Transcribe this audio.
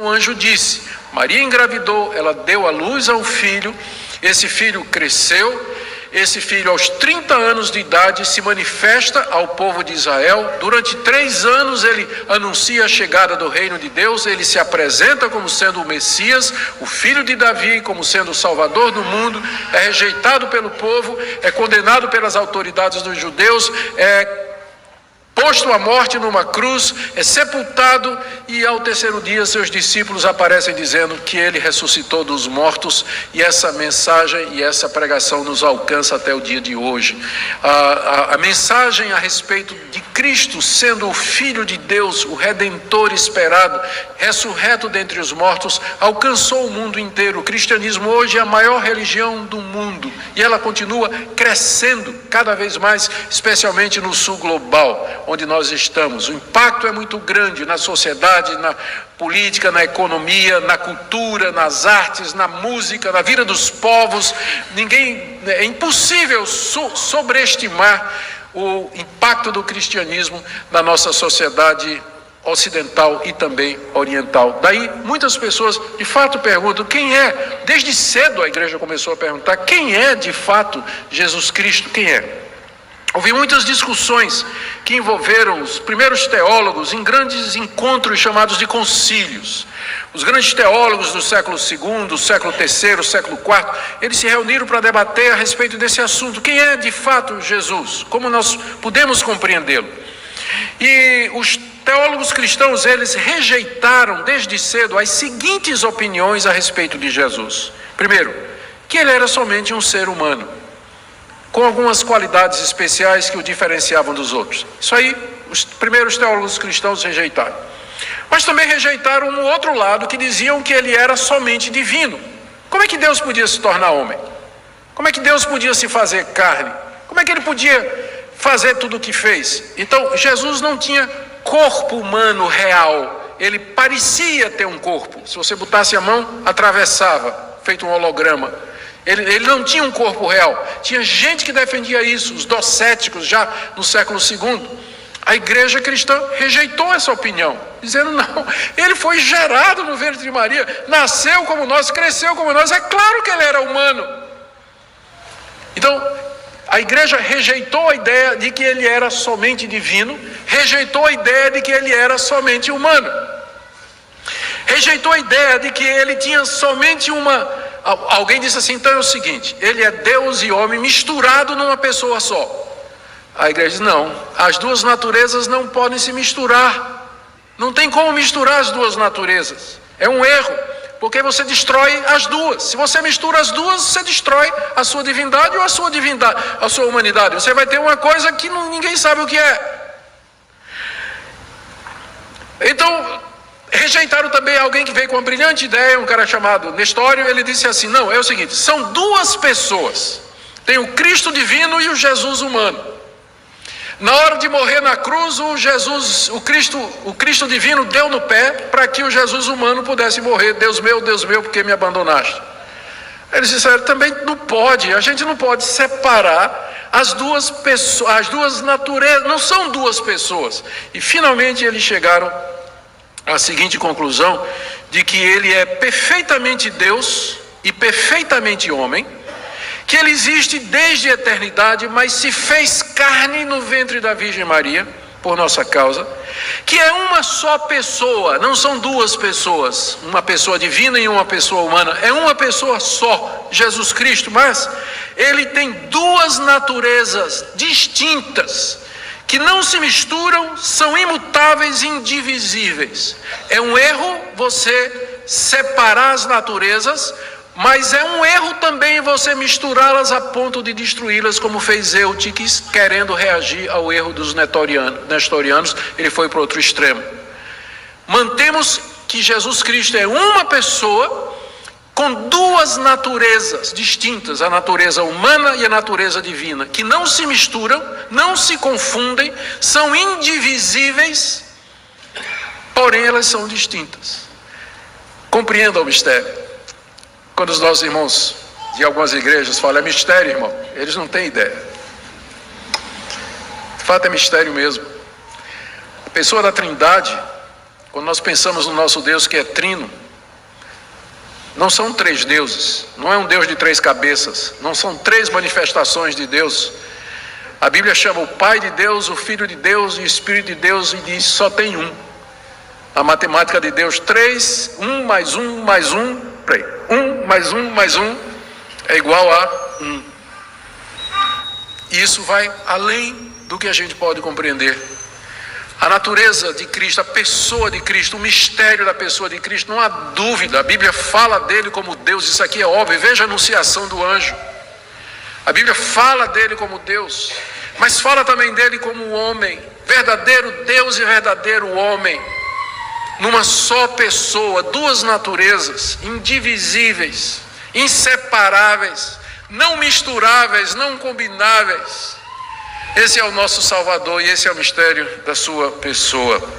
O anjo disse: Maria engravidou, ela deu à luz a um filho, esse filho cresceu, esse filho aos 30 anos de idade se manifesta ao povo de Israel. Durante 3 anos ele anuncia a chegada do reino de Deus, ele se apresenta como sendo o Messias, o filho de Davi, como sendo o salvador do mundo, é rejeitado pelo povo, é condenado pelas autoridades dos judeus, é posto à morte numa cruz, é sepultado, e ao terceiro dia seus discípulos aparecem dizendo que ele ressuscitou dos mortos, e essa mensagem e essa pregação nos alcança até o dia de hoje. A mensagem a respeito de Cristo sendo o Filho de Deus, o Redentor esperado, ressurreto dentre os mortos, alcançou o mundo inteiro. O cristianismo hoje é a maior religião do mundo, e ela continua crescendo cada vez mais, especialmente no sul global, onde nós estamos. O impacto é muito grande na sociedade, na política, na economia, na cultura, nas artes, na música, na vida dos povos. É impossível sobreestimar o impacto do cristianismo na nossa sociedade ocidental e também oriental. Daí muitas pessoas de fato perguntam quem é. Desde cedo a igreja começou a perguntar quem é de fato Jesus Cristo, quem é. Houve muitas discussões que envolveram os primeiros teólogos em grandes encontros chamados de concílios. Os grandes teólogos do século II, do século III, século IV, eles se reuniram para debater a respeito desse assunto. Quem é de fato Jesus? Como nós podemos compreendê-lo? E os teólogos cristãos, eles rejeitaram desde cedo as seguintes opiniões a respeito de Jesus. Primeiro, que ele era somente um ser humano, com algumas qualidades especiais que o diferenciavam dos outros. Isso aí, os primeiros teólogos cristãos rejeitaram. Mas também rejeitaram um outro lado, que diziam que ele era somente divino. Como é que Deus podia se tornar homem? Como é que Deus podia se fazer carne? Como é que ele podia fazer tudo o que fez? Então, Jesus não tinha corpo humano real. Ele parecia ter um corpo. Se você botasse a mão, atravessava, feito um holograma. Ele não tinha um corpo real. Tinha gente que defendia isso, os docéticos, já no século II. A igreja cristã rejeitou essa opinião, dizendo não, ele foi gerado no ventre de Maria, nasceu como nós, cresceu como nós, é claro que ele era humano. Então, a igreja rejeitou a ideia de que ele era somente divino, rejeitou a ideia de que ele era somente humano, rejeitou a ideia de que ele tinha somente uma... Alguém disse assim, então é o seguinte, ele é Deus e homem misturado numa pessoa só. A igreja diz, não, as duas naturezas não podem se misturar. Não tem como misturar as duas naturezas. É um erro, porque você destrói as duas. Se você mistura as duas, você destrói a sua divindade ou a sua humanidade. Você vai ter uma coisa que ninguém sabe o que é. Então, rejeitaram também alguém que veio com uma brilhante ideia, um cara chamado Nestório. Ele disse assim, não, é o seguinte, são duas pessoas. Tem o Cristo divino e o Jesus humano. Na hora de morrer na cruz, o Cristo divino deu no pé para que o Jesus humano pudesse morrer. Deus meu, por que me abandonaste? Eles disseram, também não pode, a gente não pode separar as duas pessoas, as duas naturezas, não são duas pessoas. E finalmente eles chegaram à seguinte conclusão, de que ele é perfeitamente Deus e perfeitamente homem, que ele existe desde a eternidade, mas se fez carne no ventre da Virgem Maria, por nossa causa, que é uma só pessoa, não são duas pessoas, uma pessoa divina e uma pessoa humana, é uma pessoa só, Jesus Cristo, mas ele tem duas naturezas distintas, que não se misturam, são imutáveis e indivisíveis. É um erro você separar as naturezas, mas é um erro também você misturá-las a ponto de destruí-las, como fez Eutiques, querendo reagir ao erro dos nestorianos, ele foi para outro extremo. Mantemos que Jesus Cristo é uma pessoa com duas naturezas distintas, a natureza humana e a natureza divina, que não se misturam, não se confundem, são indivisíveis, porém elas são distintas. Compreenda o mistério. Quando os nossos irmãos de algumas igrejas falam, é mistério, irmão, eles não têm ideia. De fato é mistério mesmo. A pessoa da Trindade, Quando nós pensamos no nosso Deus que é trino, não são três deuses, não é um Deus de três cabeças, não são três manifestações de Deus. A Bíblia chama o Pai de Deus, o Filho de Deus e o Espírito de Deus e diz só tem um. A matemática de Deus, 3, 1 mais 1 mais 1, 1 mais 1 mais 1 é igual a 1. E isso vai além do que a gente pode compreender. A natureza de Cristo, a pessoa de Cristo, o mistério da pessoa de Cristo, não há dúvida. A Bíblia fala dele como Deus, isso aqui é óbvio. Veja a anunciação do anjo. A Bíblia fala dele como Deus, mas fala também dele como homem, verdadeiro Deus e verdadeiro homem, numa só pessoa, duas naturezas, indivisíveis, inseparáveis, não misturáveis, não combináveis. Esse é o nosso Salvador e esse é o mistério da sua pessoa.